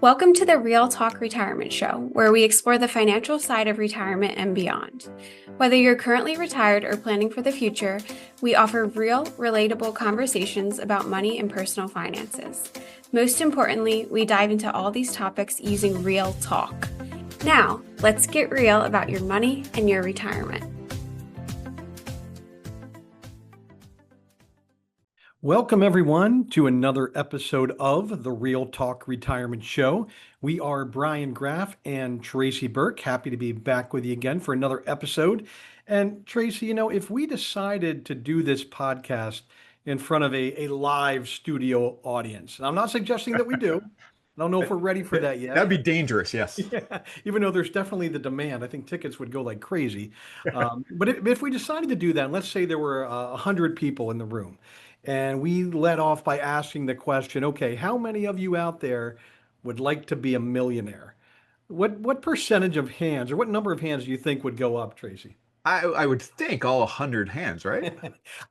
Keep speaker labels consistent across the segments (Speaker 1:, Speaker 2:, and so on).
Speaker 1: Welcome to the Real Talk Retirement Show, where we explore the financial side of retirement and beyond. Whether you're currently retired or planning for the future, we offer real, relatable conversations about money and personal finances. Most importantly, we dive into all these topics using real talk. Now, let's get real about your money and your retirement.
Speaker 2: Welcome, everyone, to another episode of the Real Talk Retirement Show. We are Brian Graff and Tracy Burke. Happy to be back with you again for another episode. And Tracy, if we decided to do this podcast in front of a live studio audience, and I'm not suggesting that we do, I don't know if we're ready for that
Speaker 3: That'd
Speaker 2: yet.
Speaker 3: be dangerous, yes.
Speaker 2: Yeah, even though there's definitely the demand, I think tickets would go like crazy. But if we decided to do that, and let's say there were 100 people in the room, and we led off by asking the question, okay, how many of you out there would like to be a millionaire? What percentage of hands, or what number of hands do you think would go up, Tracy?
Speaker 3: I would think all 100 hands, right?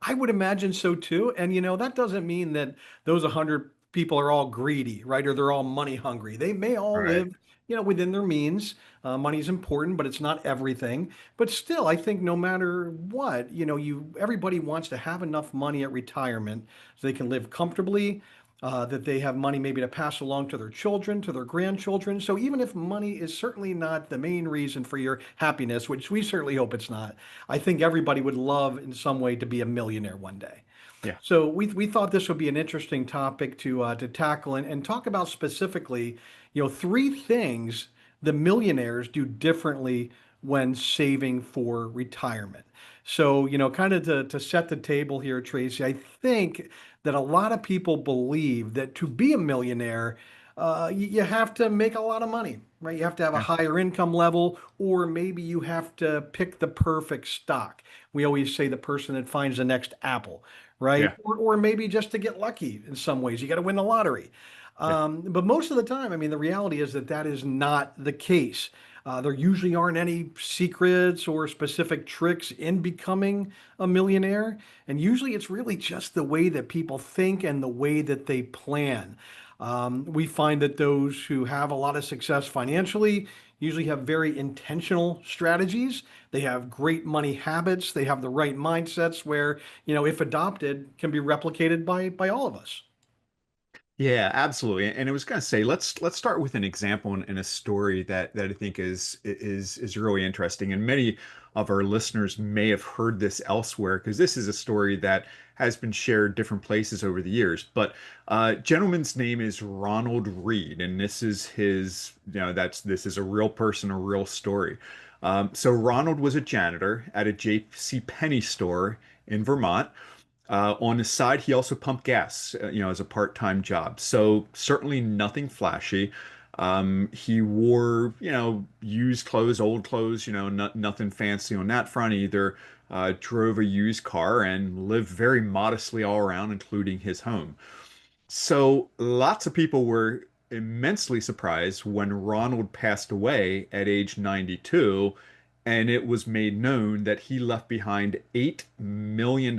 Speaker 2: I would imagine so too. And that doesn't mean that those 100 people are all greedy, right? Or they're all money hungry. They may all
Speaker 3: Right.
Speaker 2: live, within their means. Money is important, but it's not everything. But still, I think no matter what, everybody wants to have enough money at retirement so they can live comfortably, that they have money maybe to pass along to their children, to their grandchildren. So even if money is certainly not the main reason for your happiness, which we certainly hope it's not, I think everybody would love in some way to be a millionaire one day.
Speaker 3: Yeah.
Speaker 2: So we thought this would be an interesting topic to tackle and talk about specifically, three things the millionaires do differently when saving for retirement. So, kind of to set the table here, Tracy, I think that a lot of people believe that to be a millionaire, you have to make a lot of money, right? You have to have a
Speaker 3: Yeah.
Speaker 2: higher income level, or maybe you have to pick the perfect stock. We always say the person that finds the next Apple, right?
Speaker 3: Yeah.
Speaker 2: Or maybe just to get lucky in some ways. You got to win the lottery.
Speaker 3: Yeah.
Speaker 2: But most of the time, I mean, the reality is that that is not the case. There usually aren't any secrets or specific tricks in becoming a millionaire. And usually it's really just the way that people think and the way that they plan. We find that those who have a lot of success financially usually have very intentional strategies. They have great money habits. They have the right mindsets where, if adopted, can be replicated by all of us.
Speaker 3: Yeah, absolutely. And I was going to say, let's start with an example and a story that I think is really interesting. And many of our listeners may have heard this elsewhere because this is a story that has been shared different places over the years. But gentleman's name is Ronald Reed, and this is his, this is a real person, a real story. So Ronald was a janitor at a J.C. Penney store in Vermont. On his side, he also pumped gas, as a part-time job. So certainly nothing flashy. He wore, used clothes, old clothes, nothing fancy on that front either. Drove a used car and lived very modestly all around, including his home. So lots of people were immensely surprised when Ronald passed away at age 92, and it was made known that he left behind $8 million.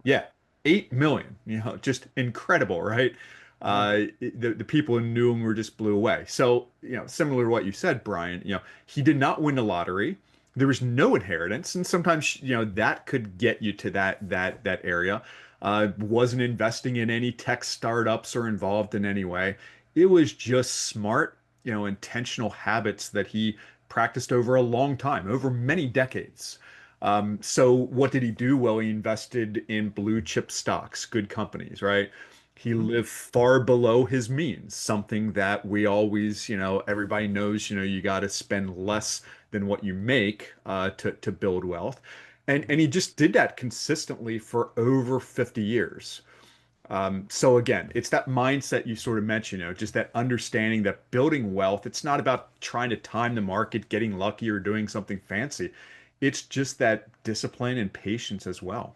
Speaker 3: Yeah, 8 million, just incredible, right? The people who knew him were just blew away. So, similar to what you said, Brian, he did not win the lottery. There was no inheritance, and sometimes, that could get you to that area. Wasn't investing in any tech startups or involved in any way. It was just smart, intentional habits that he practiced over a long time, over many decades. So what did he do? Well, he invested in blue chip stocks, good companies, right? He lived far below his means, something that we always, everybody knows, you got to spend less than what you make to build wealth. And he just did that consistently for over 50 years. So again, it's that mindset you sort of mentioned, just that understanding that building wealth, it's not about trying to time the market, getting lucky, or doing something fancy. It's just that discipline and patience as well.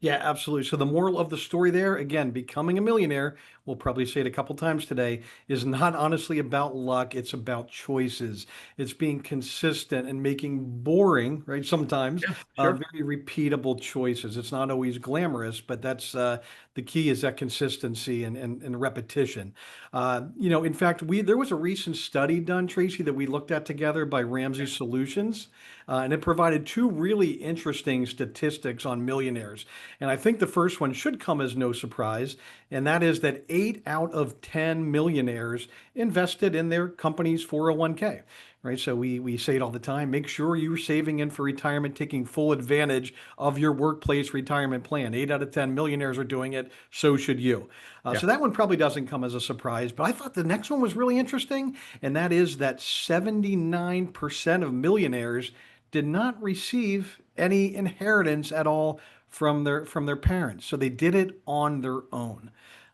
Speaker 2: Yeah, absolutely. So the moral of the story there, again, becoming a millionaire, we'll probably say it a couple times today, is not honestly about luck. It's about choices. It's being consistent and making boring, right? Sometimes
Speaker 3: Yeah, sure.
Speaker 2: very repeatable choices. It's not always glamorous, but that's the key is that consistency and repetition. In fact, we there was a recent study done, Tracy, that we looked at together by Ramsey Solutions, and it provided two really interesting statistics on millionaires. And I think the first one should come as no surprise, and that is that 8 out of 10 millionaires invested in their company's 401k. Right. So we say it all the time. Make sure you're saving in for retirement, taking full advantage of your workplace retirement plan. 8 out of 10 millionaires are doing it. So should you.
Speaker 3: Yeah.
Speaker 2: So that one probably doesn't come as a surprise. But I thought the next one was really interesting. And that is that 79% of millionaires did not receive any inheritance at all from their parents. So they did it on their own.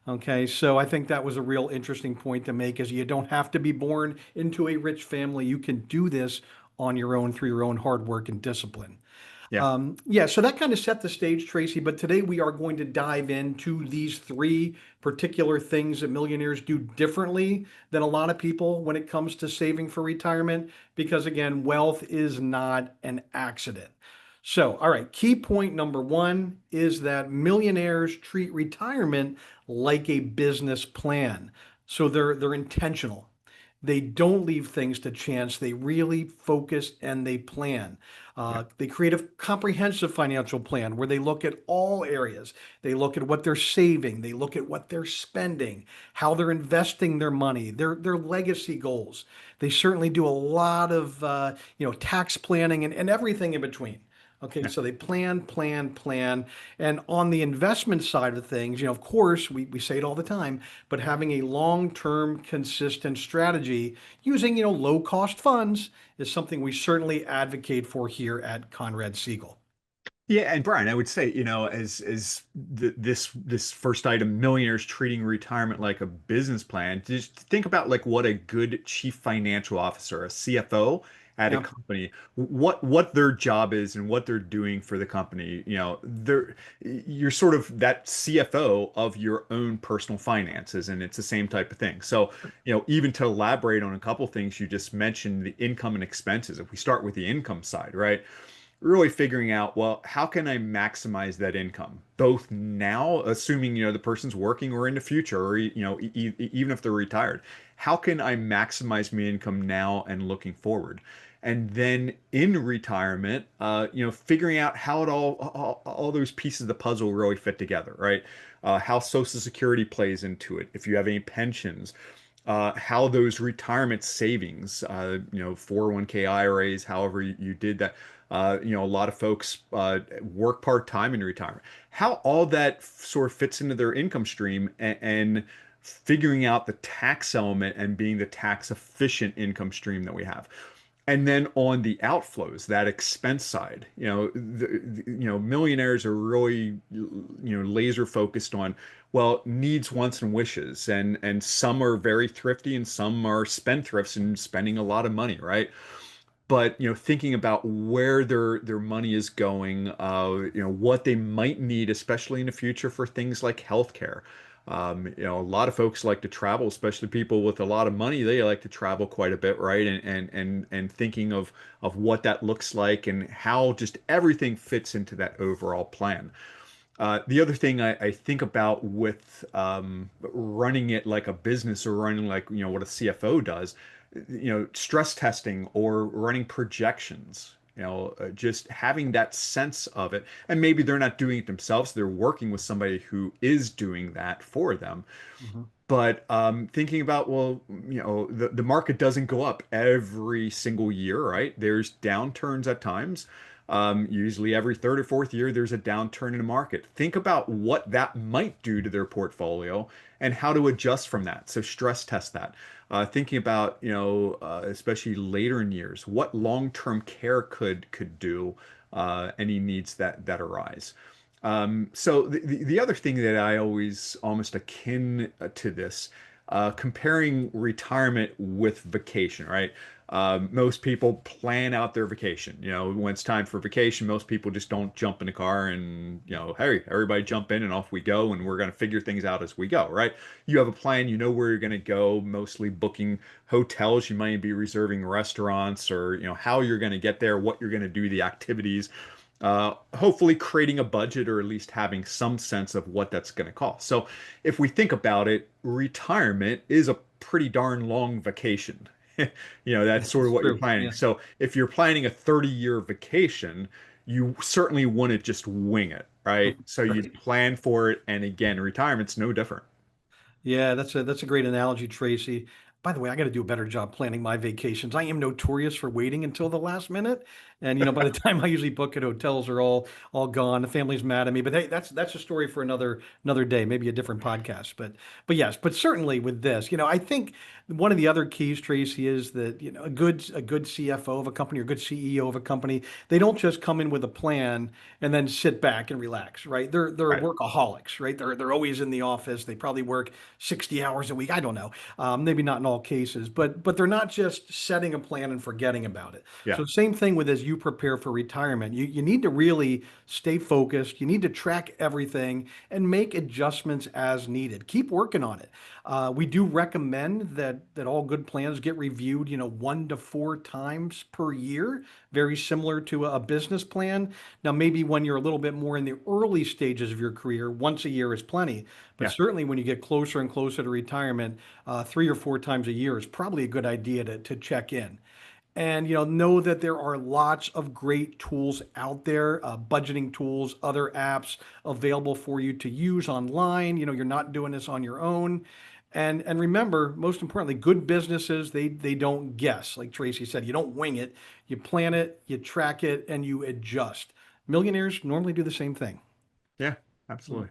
Speaker 2: Okay, so I think that was a real interesting point to make is you don't have to be born into a rich family. You can do this on your own through your own hard work and discipline.
Speaker 3: Yeah.
Speaker 2: Yeah, so that kind of set the stage, Tracy. But today we are going to dive into these three particular things that millionaires do differently than a lot of people when it comes to saving for retirement. Because again, wealth is not an accident. So, all right, key point number one is that millionaires treat retirement like a business plan. So they're intentional. They don't leave things to chance. They really focus and they plan.
Speaker 3: Yeah.
Speaker 2: They create a comprehensive financial plan where they look at all areas. They look at what they're saving. They look at what they're spending, how they're investing their money, their legacy goals. They certainly do a lot of tax planning and everything in between. Okay,
Speaker 3: Yeah.
Speaker 2: so they plan, plan, plan. And on the investment side of things, of course, we say it all the time, but having a long-term consistent strategy using, low-cost funds is something we certainly advocate for here at Conrad Siegel.
Speaker 3: Yeah, and Brian, I would say, as this first item, millionaires treating retirement like a business plan, just think about like what a good chief financial officer, a CFO at a
Speaker 2: Yeah.
Speaker 3: company, what their job is and what they're doing for the company. You're sort of that CFO of your own personal finances, and it's the same type of thing. So, even to elaborate on a couple things you just mentioned, the income and expenses. If we start with the income side, right? Really figuring out, well, how can I maximize that income, both now, assuming, the person's working, or in the future, or, even if they're retired, how can I maximize my income now and looking forward? And then in retirement, figuring out how all those pieces of the puzzle really fit together, right? How Social Security plays into it, if you have any pensions, how those retirement savings, 401k IRAs, however you did that. A lot of folks work part-time in retirement. How all that sort of fits into their income stream, and figuring out the tax element and being the tax efficient income stream that we have. And then on the outflows, that expense side, millionaires are really, laser focused on, well, needs, wants, and wishes, and some are very thrifty, and some are spendthrifts and spending a lot of money, right? But thinking about where their money is going, what they might need, especially in the future for things like healthcare. A lot of folks like to travel, especially people with a lot of money. They like to travel quite a bit, right? And thinking of what that looks like and how just everything fits into that overall plan. The other thing I think about with running it like a business, or running like, what a CFO does, stress testing or running projections, just having that sense of it. And maybe they're not doing it themselves, they're working with somebody who is doing that for them.
Speaker 2: Mhm.
Speaker 3: But thinking about, well, the market doesn't go up every single year, right? There's downturns at times. Usually every third or fourth year, there's a downturn in the market. Think about what that might do to their portfolio and how to adjust from that. So stress test that. Thinking about, especially later in years, what long-term care could do, any needs that arise. So the other thing that I always almost akin to this, comparing retirement with vacation, right? Most people plan out their vacation. When it's time for vacation, most people just don't jump in the car and, hey, everybody jump in and off we go, and we're going to figure things out as we go, right? You have a plan, you know where you're going to go, mostly booking hotels. You might be reserving restaurants or, how you're going to get there, what you're going to do, the activities. Hopefully creating a budget or at least having some sense of what that's going to cost. So if we think about it, retirement is a pretty darn long vacation. That's sort of
Speaker 2: It's
Speaker 3: what you're
Speaker 2: true.
Speaker 3: planning.
Speaker 2: Yeah.
Speaker 3: So if you're planning a 30-year vacation, you certainly wouldn't just wing it, right? So you'd
Speaker 2: Right.
Speaker 3: plan for it. And again, retirement's no different.
Speaker 2: Yeah, that's a great analogy, Tracy. By the way, I got to do a better job planning my vacations. I am notorious for waiting until the last minute, and by the time I usually book it, hotels are all gone. The family's mad at me. But hey, that's a story for another day, maybe a different podcast. But yes, but certainly with this, I think one of the other keys, Tracy, is that a good CFO of a company or good CEO of a company, they don't just come in with a plan and then sit back and relax, right? They're
Speaker 3: Right.
Speaker 2: workaholics, right? They're always in the office. They probably work 60 hours a week. I don't know. Maybe not in all cases, but they're not just setting a plan and forgetting about it.
Speaker 3: Yeah.
Speaker 2: So same thing with as you prepare for retirement, you need to really stay focused. You need to track everything and make adjustments as needed. Keep working on it. We do recommend that all good plans get reviewed, 1 to 4 times per year, very similar to a business plan. Now, maybe when you're a little bit more in the early stages of your career, once a year is plenty. But
Speaker 3: Yeah.
Speaker 2: certainly when you get closer and closer to retirement, 3 or 4 times a year is probably a good idea to check in. And know that there are lots of great tools out there, budgeting tools, other apps available for you to use online. You're not doing this on your own. And remember, most importantly, good businesses, they don't guess. Like Tracy said, you don't wing it. You plan it, you track it, and you adjust. Millionaires normally do the same thing.
Speaker 3: Yeah. Absolutely.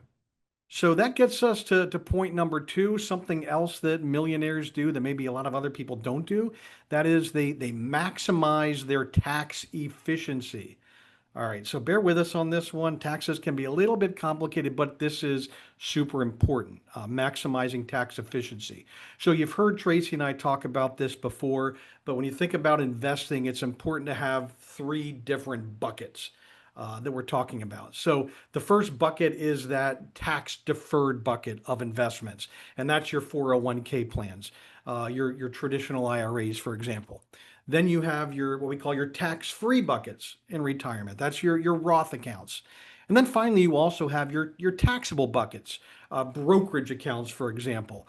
Speaker 2: So that gets us to point number two, something else that millionaires do that maybe a lot of other people don't do. That is they maximize their tax efficiency. All right, so bear with us on this one. Taxes can be a little bit complicated, but this is super important, maximizing tax efficiency. So you've heard Tracy and I talk about this before, but when you think about investing, it's important to have three different buckets that we're talking about. So the first bucket is that tax deferred bucket of investments, and that's your 401k plans, your traditional IRAs, for example. Then you have your what we call your tax-free buckets in retirement. That's your Roth accounts. And then finally, you also have your taxable buckets, brokerage accounts, for example.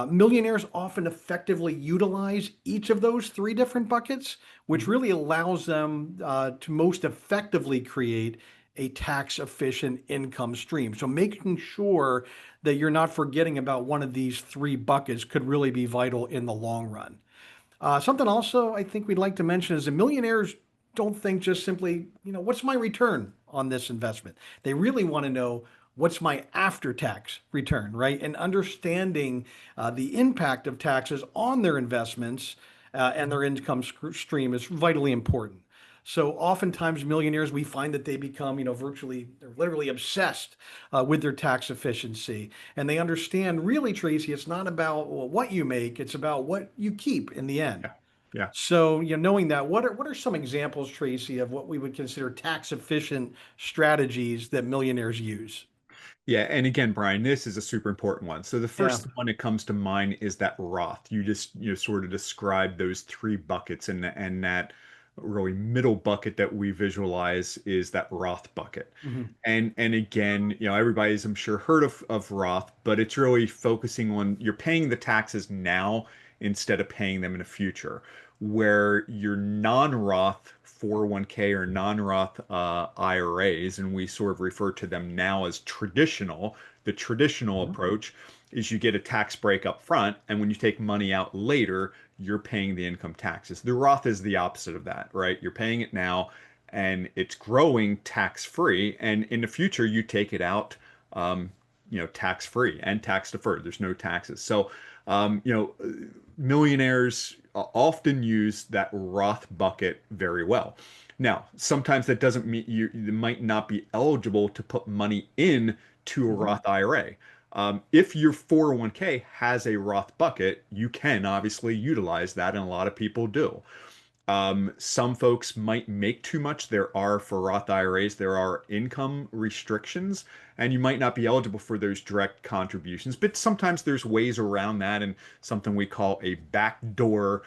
Speaker 2: Millionaires often effectively utilize each of those three different buckets, which
Speaker 3: Mhm.
Speaker 2: really allows them to most effectively create a tax efficient income stream. So making sure that you're not forgetting about one of these three buckets could really be vital in the long run. Something also I think we'd like to mention is that millionaires don't think just simply, what's my return on this investment? They really want to know what's my after tax return, right? And understanding the impact of taxes on their investments and their income stream is vitally important. So oftentimes millionaires, we find that they become, virtually, they're literally obsessed with their tax efficiency. And they understand really, Tracy, it's not about what you make, it's about what you keep in the end.
Speaker 3: Yeah. Yeah.
Speaker 2: So, knowing that, what are some examples, Tracy, of what we would consider tax efficient strategies that millionaires use?
Speaker 3: Yeah, and again, Brian, this is a super important one. So the
Speaker 2: Yeah.
Speaker 3: first one that comes to mind is that Roth. You just sort of described those three buckets, and that really middle bucket that we visualize is that Roth bucket.
Speaker 2: Mhm.
Speaker 3: And again, everybody's I'm sure heard of Roth, but it's really focusing on you're paying the taxes now instead of paying them in the future. Where your non-Roth 401k or non-Roth IRAs, and we sort of refer to them now as traditional. The traditional
Speaker 2: Mhm.
Speaker 3: approach is you get a tax break up front, and when you take money out later, you're paying the income taxes. The Roth is the opposite of that, right? You're paying it now, and it's growing tax-free, and in the future, you take it out, tax-free and tax deferred. There's no taxes. So, millionaires often use that Roth bucket very well. Now, sometimes that doesn't mean you might not be eligible to put money in to a
Speaker 2: Mhm.
Speaker 3: Roth IRA. If your 401k has a Roth bucket, you can obviously utilize that, and a lot of people do. Some folks might make too much. There are, for Roth IRAs, there are income restrictions, and you might not be eligible for those direct contributions. But sometimes there's ways around that, and something we call a backdoor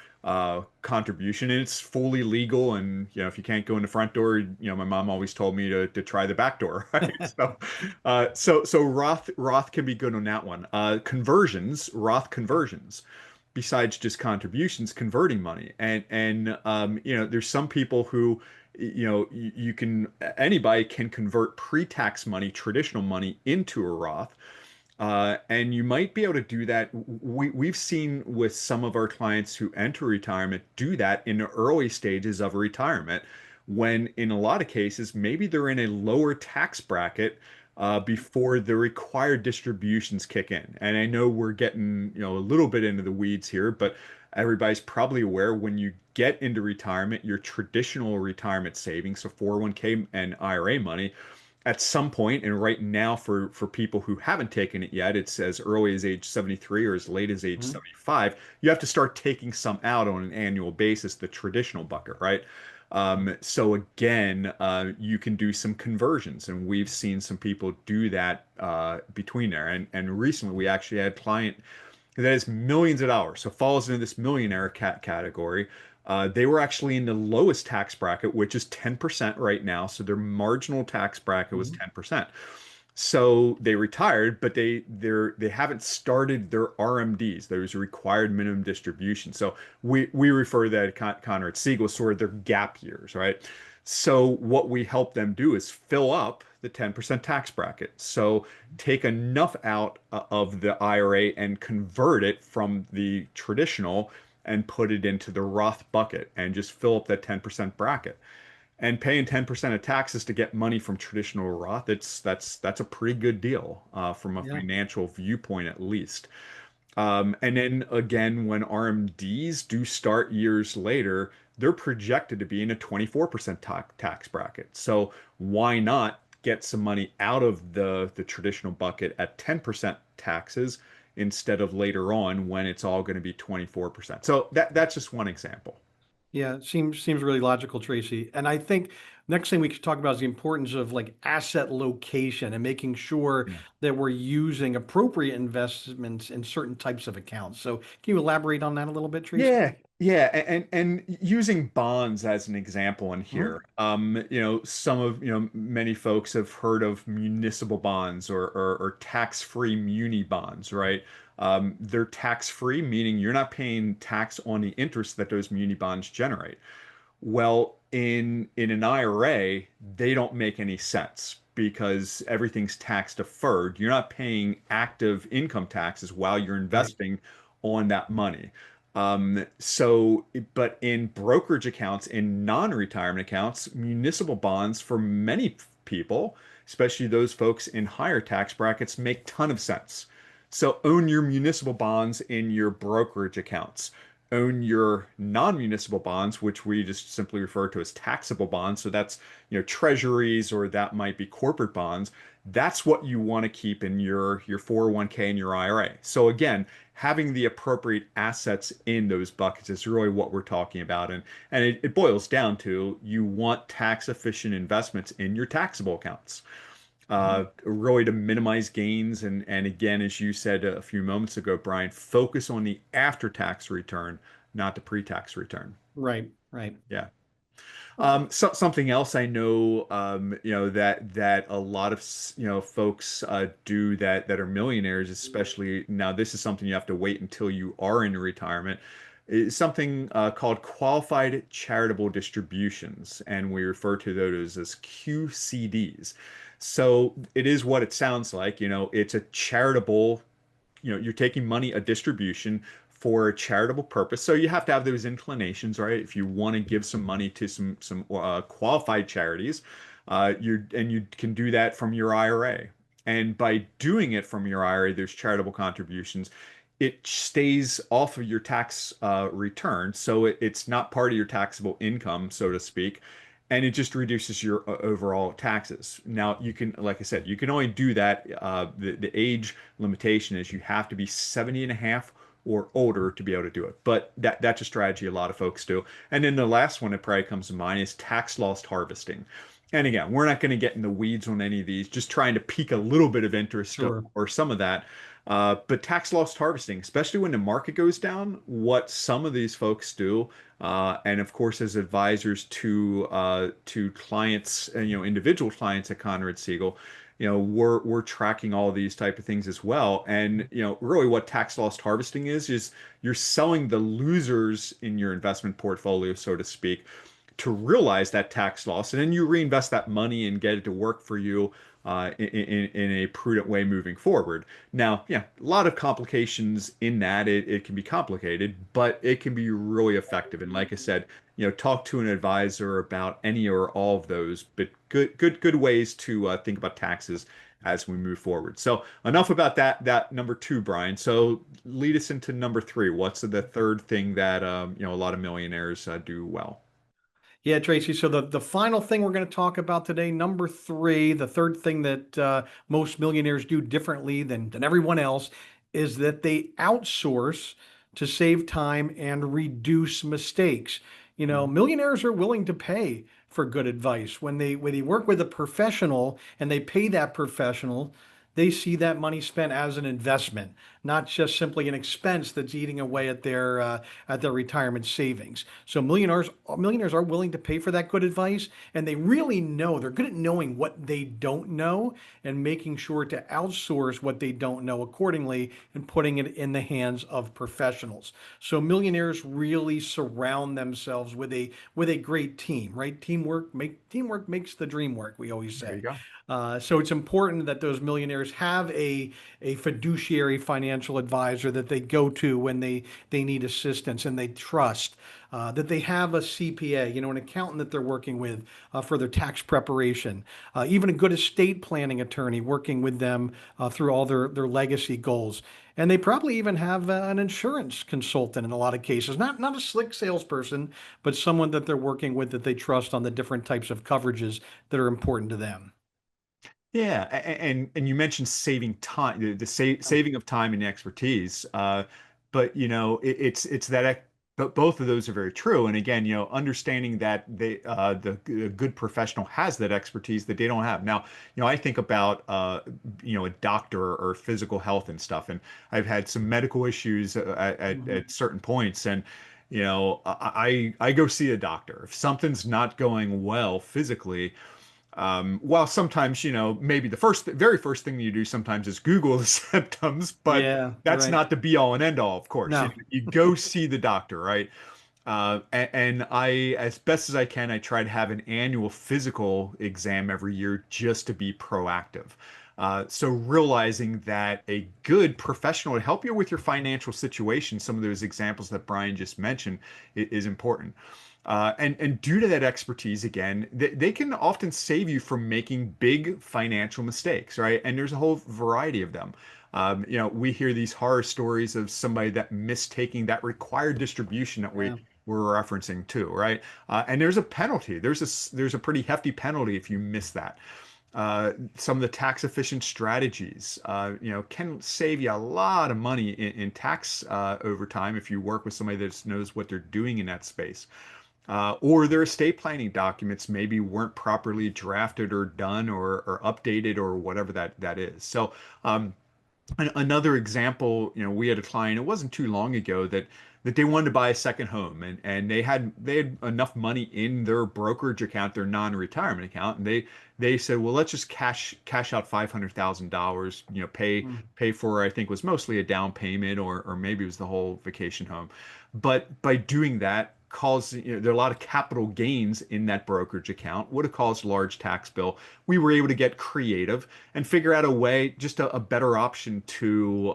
Speaker 3: contribution, and it's fully legal. And if you can't go in the front door, my mom always told me to try the back door, right? So Roth can be good on that one. Roth conversions, besides just contributions, converting money. And there's some people who, you can, anybody can convert pre-tax money, traditional money, into a Roth. And you might be able to do that. We've seen with some of our clients who enter retirement do that in the early stages of retirement, when in a lot of cases, maybe they're in a lower tax bracket before the required distributions kick in. And I know we're getting, a little bit into the weeds here, but everybody's probably aware, when you get into retirement, your traditional retirement savings, so 401k and IRA money, at some point, and right now for people who haven't taken it yet, it's as early as age 73 or as late as age
Speaker 2: Mhm.
Speaker 3: 75, you have to start taking some out on an annual basis, the traditional bucket, right? So again, you can do some conversions, and we've seen some people do that between there. And recently, we actually had a client that is millions of dollars, so falls into this millionaire category. They were actually in the lowest tax bracket, which is 10% right now. So their marginal tax bracket was
Speaker 2: Mhm.
Speaker 3: 10%. So they retired, but they haven't started their RMDs. There's a required minimum distribution. So we refer to that, Conrad Siegel, sort of their gap years, right? So what we help them do is fill up the 10% tax bracket. So take enough out of the IRA and convert it from the traditional and put it into the Roth bucket and just fill up that 10% bracket. And paying 10% of taxes to get money from traditional Roth, that's a pretty good deal from a
Speaker 2: Yeah.
Speaker 3: financial viewpoint, at least. And then again, when RMDs do start years later, they're projected to be in a 24% tax bracket. So why not get some money out of the traditional bucket at 10% taxes instead of later on when it's all going to be 24%? So that's just one example.
Speaker 2: Yeah, it seems really logical, Tracy. And I think next thing we could talk about is the importance of like asset location and making sure
Speaker 3: Yeah.
Speaker 2: that we're using appropriate investments in certain types of accounts. So can you elaborate on that a little bit, Tracy?
Speaker 3: Yeah, and using bonds as an example in
Speaker 2: Mhm.
Speaker 3: here, some of many folks have heard of municipal bonds or tax-free muni bonds, right? They're tax-free, meaning you're not paying tax on the interest that those muni bonds generate. Well, in an IRA, they don't make any sense because everything's tax deferred. You're not paying active income taxes while you're
Speaker 2: Right.
Speaker 3: investing on that money. But in brokerage accounts, in non-retirement accounts, municipal bonds for many people, especially those folks in higher tax brackets, make ton of sense. So own your municipal bonds in your brokerage accounts. Own your non-municipal bonds, which we just simply refer to as taxable bonds. So that's, treasuries, or that might be corporate bonds. That's what you want to keep in your 401k and your IRA. So again, having the appropriate assets in those buckets is really what we're talking about. And it boils down to, you want tax efficient investments in your taxable accounts,
Speaker 2: Mhm.
Speaker 3: really to minimize gains. And again, as you said a few moments ago, Brian, focus on the after-tax return, not the pre-tax return.
Speaker 2: Right. Right.
Speaker 3: Yeah.
Speaker 2: Well,
Speaker 3: Something else I know, that a lot of folks do that are millionaires, especially now. This is something you have to wait until you are in retirement. Is something called qualified charitable distributions, and we refer to those as QCDs. So it is what it sounds like. It's a charitable, you're taking money, a distribution for a charitable purpose. So you have to have those inclinations, right? If you want to give some money to some qualified charities, you can do that from your IRA. And by doing it from your IRA, there's charitable contributions. It stays off of your tax return, so it's not part of your taxable income, so to speak. and it just reduces your overall taxes. Now, you can, like I said, you can only do that. The age limitation is you have to be 70 and a half or older to be able to do it. But that's a strategy a lot of folks do. And then the last one that probably comes to mind is tax loss harvesting. And again, we're not going to get in the weeds on any of these, just trying to pique a little bit of interest
Speaker 2: Sure.
Speaker 3: or some of that. But tax loss harvesting, especially when the market goes down, what some of these folks do, and of course, as advisors to clients, individual clients at Conrad Siegel, we're tracking all these type of things as well. And really, what tax loss harvesting is you're selling the losers in your investment portfolio, so to speak, to realize that tax loss, and then you reinvest that money and get it to work for you in a prudent way moving forward. Now, yeah, a lot of complications in that. It can be complicated, but it can be really effective. And like I said, talk to an advisor about any or all of those, but good ways to think about taxes as we move forward. So enough about that number two, Brian. So lead us into number three. What's the third thing that a lot of millionaires do well?
Speaker 2: Yeah, Tracy. So the final thing we're going to talk about today, number three, the third thing that most millionaires do differently than everyone else, is that they outsource to save time and reduce mistakes. Millionaires are willing to pay for good advice. When they work with a professional and they pay that professional, they see that money spent as an investment, not just simply an expense that's eating away at their retirement savings. So millionaires are willing to pay for that good advice, and they really know they're good at knowing what they don't know and making sure to outsource what they don't know accordingly and putting it in the hands of professionals. So millionaires really surround themselves with a great team, right? Teamwork makes the dream work, we always
Speaker 3: There you
Speaker 2: say.
Speaker 3: go.
Speaker 2: So it's important that those millionaires have a fiduciary financial advisor that they go to when they need assistance and they trust. That they have a CPA, an accountant that they're working with for their tax preparation, even a good estate planning attorney working with them through all their legacy goals. And they probably even have an insurance consultant in a lot of cases, not a slick salesperson, but someone that they're working with that they trust on the different types of coverages that are important to them.
Speaker 3: Yeah, and you mentioned saving time, the saving of time and expertise. But it's that, but both of those are very true. And again, understanding that the good professional has that expertise that they don't have. Now, I think about a doctor or physical health and stuff, and I've had some medical issues
Speaker 2: Mhm.
Speaker 3: at certain points, and I go see a doctor if something's not going well physically. While sometimes, maybe the very first thing you do sometimes is Google the symptoms, but
Speaker 2: Yeah,
Speaker 3: that's
Speaker 2: right.
Speaker 3: not the be all and end all, of course.
Speaker 2: No.
Speaker 3: You go see the doctor, right? And I, as best as I can, I try to have an annual physical exam every year just to be proactive. So realizing that a good professional to help you with your financial situation, some of those examples that Brian just mentioned, is important. And due to that expertise, again, they can often save you from making big financial mistakes, right? And there's a whole variety of them. We hear these horror stories of somebody that mistaking that required distribution that we
Speaker 2: Yeah.
Speaker 3: were referencing too, right? And there's a penalty. There's a pretty hefty penalty if you miss that. Some of the tax efficient strategies, can save you a lot of money in tax over time if you work with somebody that knows what they're doing in that space. Or their estate planning documents maybe weren't properly drafted or done or updated or whatever that is. So, another example, we had a client, it wasn't too long ago that they wanted to buy a second home, and they had enough money in their brokerage account, their non-retirement account, and they said, well, let's just cash out $500,000,
Speaker 2: Mm.
Speaker 3: pay for, I think was mostly a down payment, or maybe it was the whole vacation home. But by doing that, there are a lot of capital gains in that brokerage account, would have caused a large tax bill. We were able to get creative and figure out a way, just a better option to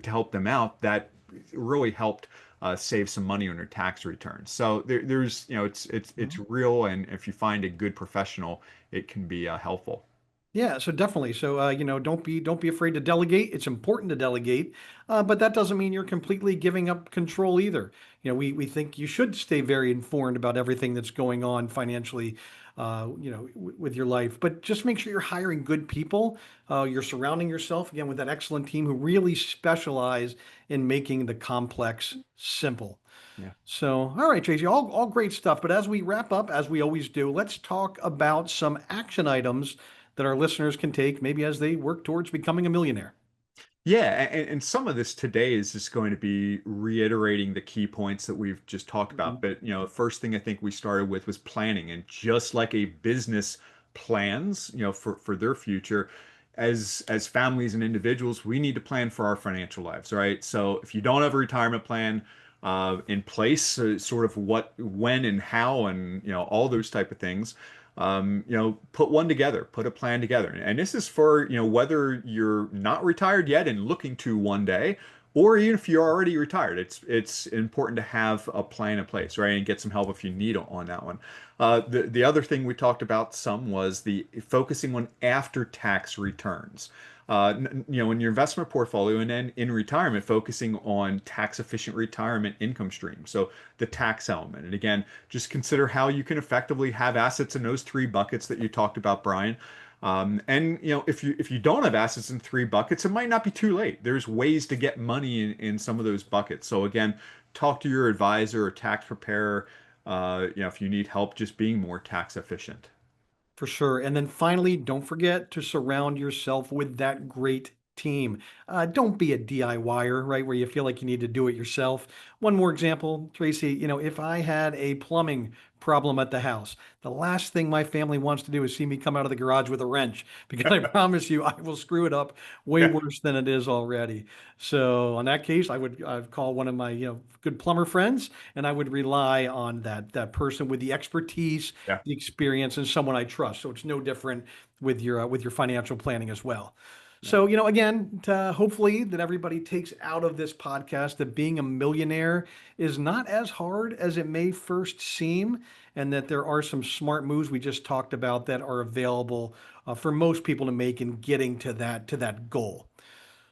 Speaker 3: help them out that really helped save some money on their tax returns. So there's it's
Speaker 2: Mhm.
Speaker 3: real, and if you find a good professional, it can be helpful.
Speaker 2: Yeah, so definitely. So don't be afraid to delegate. It's important to delegate, but that doesn't mean you're completely giving up control either. We think you should stay very informed about everything that's going on financially, with your life. But just make sure you're hiring good people. You're surrounding yourself again with that excellent team who really specialize in making the complex simple.
Speaker 3: Yeah.
Speaker 2: So, all right, Tracy, all great stuff. But as we wrap up, as we always do, let's talk about some action items that our listeners can take maybe as they work towards becoming a millionaire.
Speaker 3: Yeah, and some of this today is just going to be reiterating the key points that we've just talked
Speaker 2: Mhm.
Speaker 3: about. But the first thing I think we started with was planning, and just like a business plans, for their future, as families and individuals, we need to plan for our financial lives, right? So if you don't have a retirement plan in place, sort of what, when, and how, and all those type of things, put one together, put a plan together. And this is for, whether you're not retired yet and looking to one day, or even if you're already retired, it's important to have a plan in place, right? And get some help if you need it on that one. The other thing we talked about some was the focusing on after tax returns. In your investment portfolio and then in retirement, focusing on tax efficient retirement income streams. So the tax element. And again, just consider how you can effectively have assets in those three buckets that you talked about, Brian. And if you don't have assets in three buckets, it might not be too late. There's ways to get money in some of those buckets. So again, talk to your advisor or tax preparer, if you need help just being more tax efficient.
Speaker 2: For sure. And then finally, don't forget to surround yourself with that great team. Don't be a DIYer, right, where you feel like you need to do it yourself. One more example, Tracy, if I had a plumbing problem at the house, the last thing my family wants to do is see me come out of the garage with a wrench, because I promise you, I will screw it up way
Speaker 3: Yeah,
Speaker 2: worse than it is already. So in that case, I'd call one of my, good plumber friends, and I would rely on that person with the expertise,
Speaker 3: yeah,
Speaker 2: the experience, and someone I trust. So it's no different with your financial planning as well.
Speaker 3: yeah.
Speaker 2: So, again, hopefully that everybody takes out of this podcast that being a millionaire is not as hard as it may first seem, and that there are some smart moves we just talked about that are available for most people to make in getting to that goal.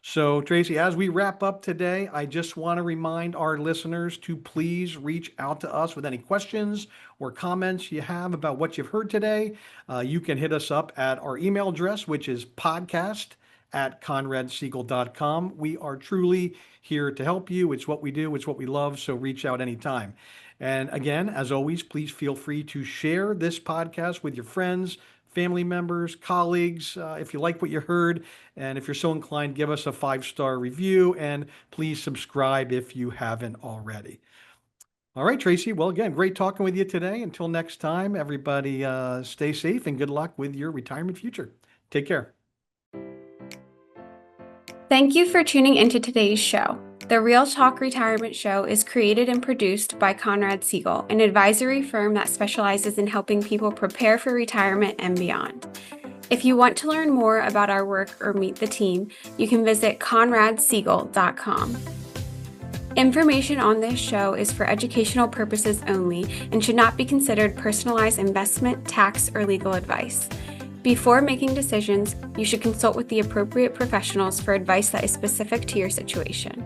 Speaker 2: So, Tracy, as we wrap up today, I just want to remind our listeners to please reach out to us with any questions or comments you have about what you've heard today. You can hit us up at our email address, which is podcast@conradsiegel.com. We are truly here to help you. It's what we do, it's what we love. So, reach out anytime. And again, as always, please feel free to share this podcast with your friends, family members, colleagues, if you like what you heard. And if you're so inclined, give us a 5-star review and please subscribe if you haven't already. All right, Tracy. Well, again, great talking with you today. Until next time, everybody, stay safe and good luck with your retirement future. Take care.
Speaker 1: Thank you for tuning into today's show. The Real Talk Retirement Show is created and produced by Conrad Siegel, an advisory firm that specializes in helping people prepare for retirement and beyond. If you want to learn more about our work or meet the team, you can visit conradsiegel.com. Information on this show is for educational purposes only and should not be considered personalized investment, tax, or legal advice. Before making decisions, you should consult with the appropriate professionals for advice that is specific to your situation.